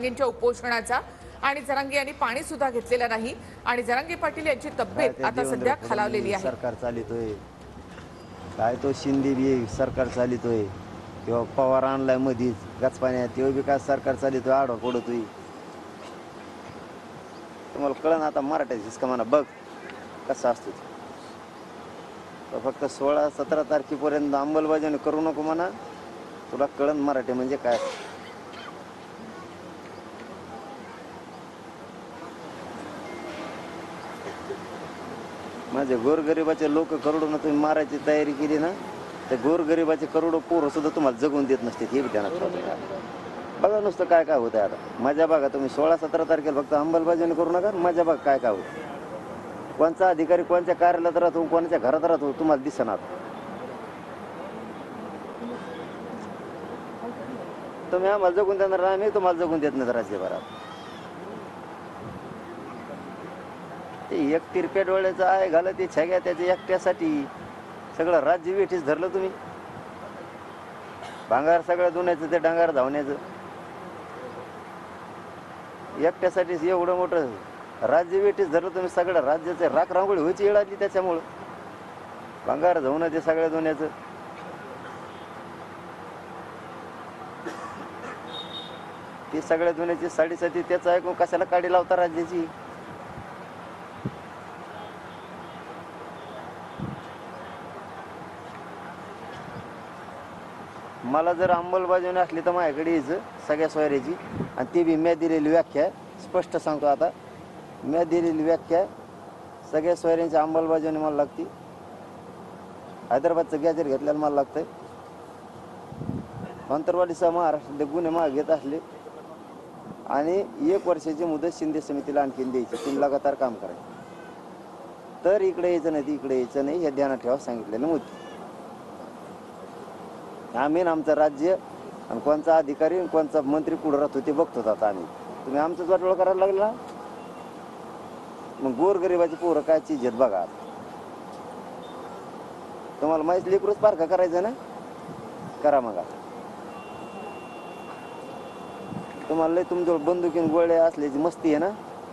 जरांगेंच्या उपोषणाचा आणि जरांगे यांनी पाणी सुद्धा घेतलेलं नाही आणि जरांगे पाटील यांची तब्येत आता सध्या खालावलेली आहे. सरकार चालितोय काय तो शिंदे बी सरकार चालितोय किंवा पवार आणलाय मधीच गचपाण्यात तेव्हा बी काय सरकार चालितोय आडवा पडतोय. तुम्हाला कळण आता मराठ्याचीच का म्हणा बघ कसं असतो तो फक्त 16-17 तारखेपर्यंत अंमलबजावणी करू नको म्हणा तुला कळण मराठी म्हणजे काय. माझे गोरगरिबाचे लोक करोडोनं तुम्ही मारायची तयारी केली ना तर गोरगरिबाचे करोडो पोरं सुद्धा तुम्हाला जगून देत नसते हे बी ध्यानात ठेवतो. बघा नुसतं काय काय होतं आता माझ्या बघा तुम्ही 16-17 तारखेला फक्त अंमलबजावणी करू नका माझ्या बघा काय काय होतं. कोणचा अधिकारी कोणत्या कार्यालयात राहतो कोणाच्या घरात राहतो तुम्हाला दिसणार. तुम्ही आम्हाला जगून देणार आम्ही तुम्हाला जगून देत नाही राज्यभरात. ते एक तिरप्या डोळ्याचं आहे घाला ते छग्या त्याच्या एकट्यासाठी सगळं राज्य वेठीच धरलं तुम्ही. भांगार सगळं दुन्याचं ते डांगार धावण्याचं एकट्यासाठीच एवढं मोठं राज्य वेठीच धरलं तुम्ही. सगळं राज्याचं राख रांगोळी व्हायची वेळ आली त्याच्यामुळं भांगार धावणं ते सगळ्या दुन्याचं. ती सगळ्या दुन्याची साडीसाठी त्याचं ऐकून कशाला काडी लावता राज्याची. मला जर अंमलबजावणी असली तर माझ्याकडे यायचं सगळ्या सोयऱ्याची आणि ती बी मी दिलेली व्याख्या स्पष्ट सांगतो. आता मी दिलेली व्याख्या सगळ्या सोयऱ्यांची अंमलबजावणी मला लागते. हैदराबादचं गॅजेट घेतल्याला मला लागतंय. अंतरवालीसह महाराष्ट्रातले गुन्हे मागे घेत असले आणि 1 वर्षाची मुदत शिंदे समितीला आणखीन द्यायची. 3 लगातार काम करायचं तर इकडे यायचं नाही इकडे यायचं नाही हे ध्यानात ठेवा सांगितलेलं मुद्दे. आम्ही आमचं राज्य आणि कोणचा अधिकारी आणि कोणचा मंत्री पुढे राहतो ते बघतो आता आम्ही. तुम्ही आमचंच वाटोळ करायला लागलं ना मग गोरगरिबाची पोरं काय चीज आहेत बघा. तुम्हाला माहिती लेकरूच पारखा करायचं ना करा मग. तुम्हाला लय तुमच्याजवळ बंदुकीन गोळ्या असल्याची मस्ती आहे ना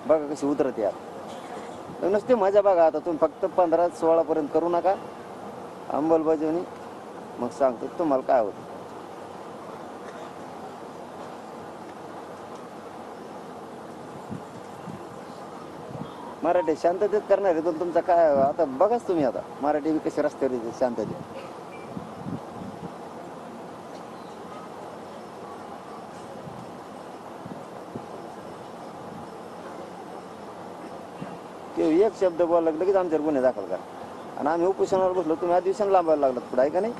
बघा कशी उतरते यार नसते मजा बघा. आता तुम्ही फक्त 15-16 पर्यंत करू नका अंमलबजावणी मग सांगतो तुम्हाला काय होतं. मराठी शांततेत करणार आहे पण तुमचा काय आता बघाच तुम्ही आता मराठी बी कशी रस्त्यावर येते शांततेत. ते एक शब्द बोलायला लगेच आमच्यावर गुन्हे दाखल करा आणि आम्ही उपोषणावर बसलो तुम्ही अधिवेशन लांबायला लागलात पुढे आहे का नाही.